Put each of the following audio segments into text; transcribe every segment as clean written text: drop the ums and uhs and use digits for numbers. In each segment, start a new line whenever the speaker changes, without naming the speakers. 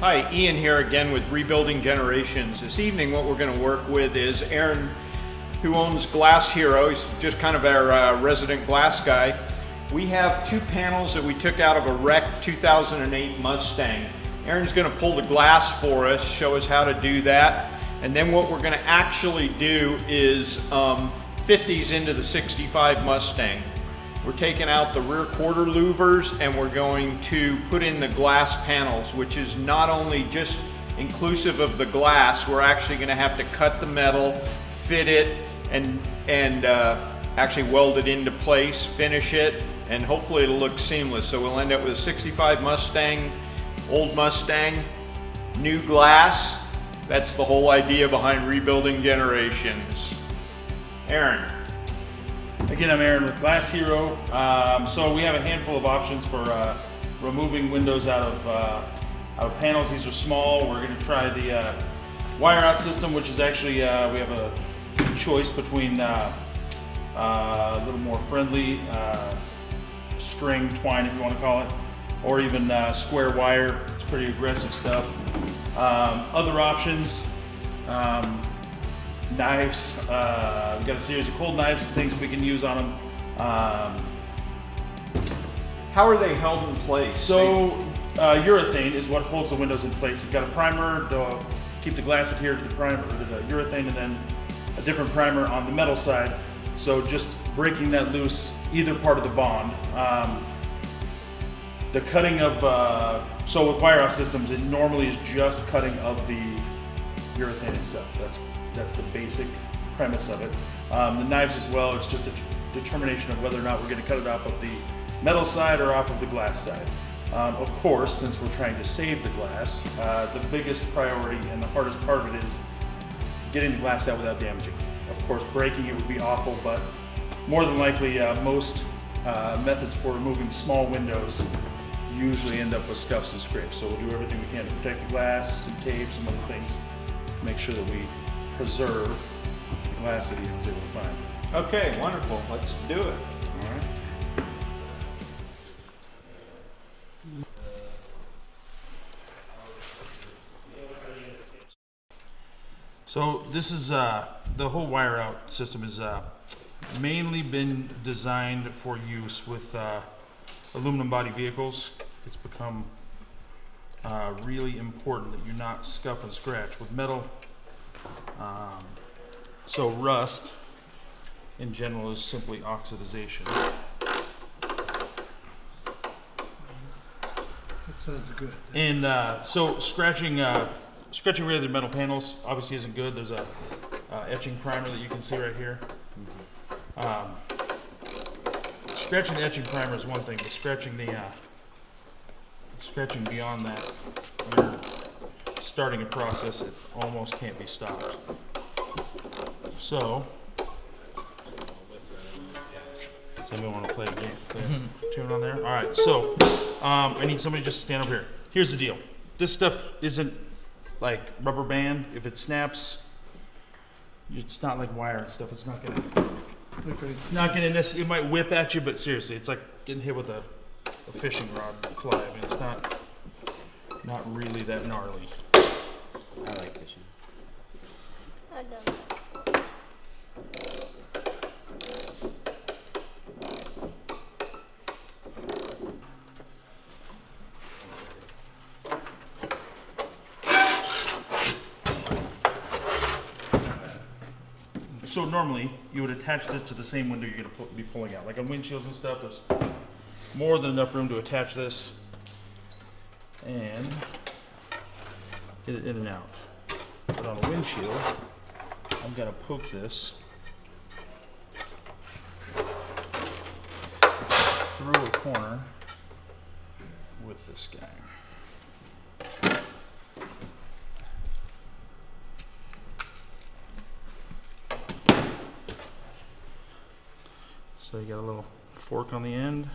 Hi, Ian here again with Rebuilding Generations. This evening what we're going to work with is Aaron, who owns Glass Hero. He's just kind of our resident glass guy. We have two panels that we took out of a wrecked 2008 Mustang. Aaron's going to pull the glass for us, show us how to do that, and then what we're going to actually do is fit these into the 65 Mustang. We're taking out the rear quarter louvers and we're going to put in the glass panels, which is not only just inclusive of the glass, we're actually going to have to cut the metal, fit it, and actually weld it into place, finish it, and hopefully it'll look seamless. So we'll end up with a 65 Mustang, old Mustang, new glass. That's the whole idea behind Rebuilding Generations. Aaron.
Again, I'm Aaron with Glass Hero. So we have a handful of options for removing windows out of panels. These are small. We're going to try the wire out system, which is actually, we have a choice between a little more friendly string, twine if you want to call it, or even square wire. It's pretty aggressive stuff. Other options, knives. We've got a series of cold knives and things we can use on them.
How are they held in place?
So urethane is what holds the windows in place. You've got a primer to keep the glass adhered to the primer, or the urethane, and then a different primer on the metal side. So just breaking that loose, either part of the bond. The cutting of, so with wire out systems, it normally is just cutting of the urethane itself. That's the basic premise of it. The knives as well, it's just a determination of whether or not we're going to cut it off of the metal side or off of the glass side. Of course, since we're trying to save the glass, the biggest priority and the hardest part of it is getting the glass out without damaging. Of course, breaking it would be awful, but more than likely, most methods for removing small windows usually end up with scuffs and scrapes. So we'll do everything we can to protect the glass, some tape, some other things, to make sure that we preserve the glass that he was able to find.
Okay, wonderful. Let's do it. All right.
So this is, the whole wire out system is mainly been designed for use with aluminum body vehicles. It's become really important that you not scuff and scratch with metal. So rust in general is simply oxidization.
That sounds good.
And so scratching rid of the metal panels obviously isn't good. There's a etching primer that you can see right here. Scratching the etching primer is one thing, but scratching beyond that, you're starting a process that almost can't be stopped. So, does anyone want to play a game? Play a tune on there? All right. So, I need somebody just to stand over here. Here's the deal. This stuff isn't like rubber band. If it snaps, it's not like wire and stuff. It's not gonna.
Okay.
It's not gonna. It might whip at you, but seriously, it's like getting hit with a fishing rod fly. I mean, it's not really that gnarly.
I like fishing. I don't.
So normally, you would attach this to the same window you're going to be pulling out. Like on windshields and stuff, there's more than enough room to attach this and get it in and out. But on a windshield, I'm going to poke this through a corner with this guy. So you got a little fork on the end.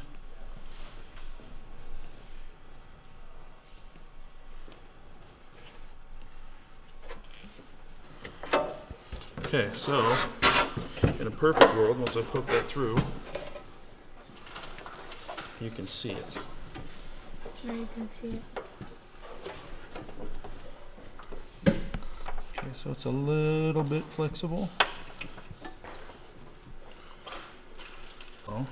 Okay, so in a perfect world, once I poke that through, you can see it.
Now you can see it.
Okay, so it's a little bit flexible. Oh.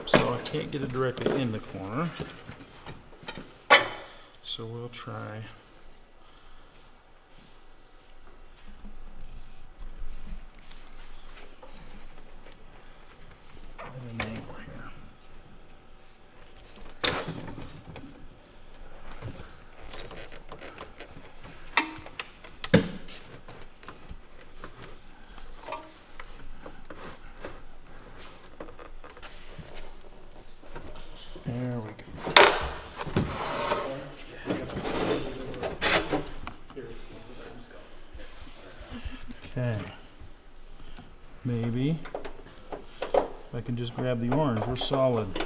So I can't get it directly in the corner. So we'll try. At an angle here. There we go. Okay. Maybe if I can just grab the orange, we're solid.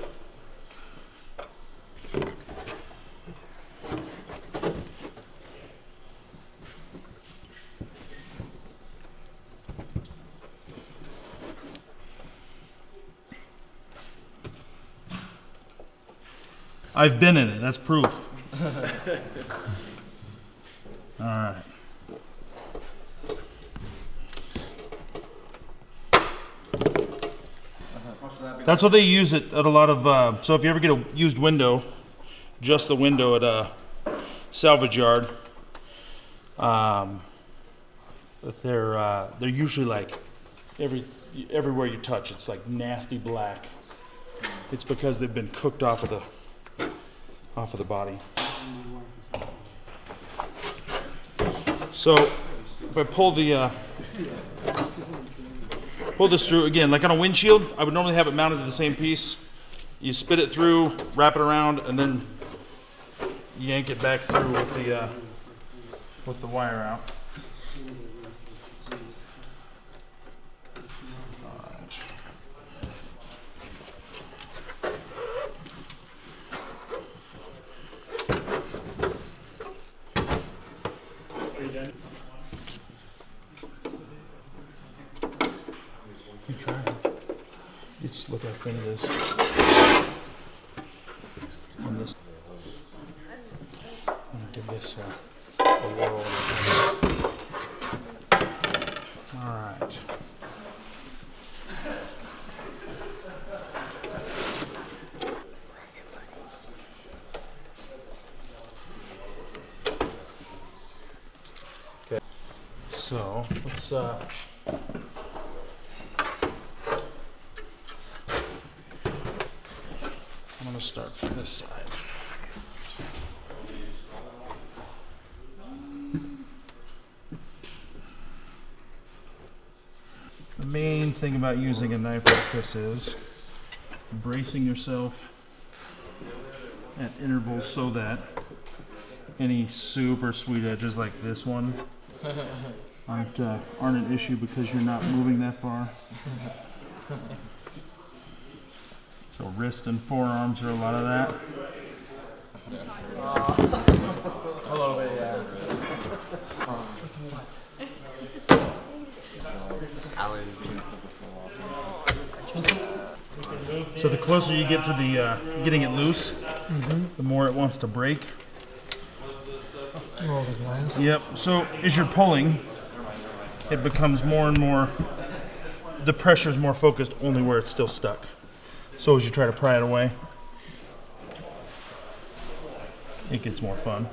I've been in it, that's proof. All right. That's what they use it at a lot of, so if you ever get a used window, just the window at a salvage yard, they're usually like, everywhere you touch, it's like nasty black. It's because they've been cooked off of the body. So if I pull this through again, like on a windshield, I would normally have it mounted to the same piece. You spit it through, wrap it around, and then yank it back through with the wire out. You try. Just look how thin it is. On this. I'm gonna give this a whirl. All right. Okay. So let's I'm going to start from this side. The main thing about using a knife like this is bracing yourself at intervals so that any super sweet edges like this one aren't an issue because you're not moving that far. So wrist and forearms are a lot of that.
Hello, yeah.
So the closer you get to the getting it loose, the more it wants to break.
Oh, the glass.
Yep. So as you're pulling, it becomes more and more. The pressure is more focused only where it's still stuck. So as you try to pry it away, it gets more fun.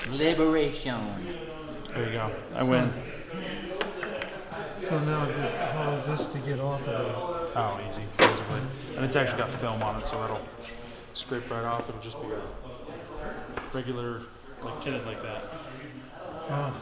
Liberation.
There you go. I win.
So now just, how is this to get off of it?
Oh, easy, basically. And it's actually got film on it, so it'll scrape right off. It'll just be a regular, like tinted like that.
Ah,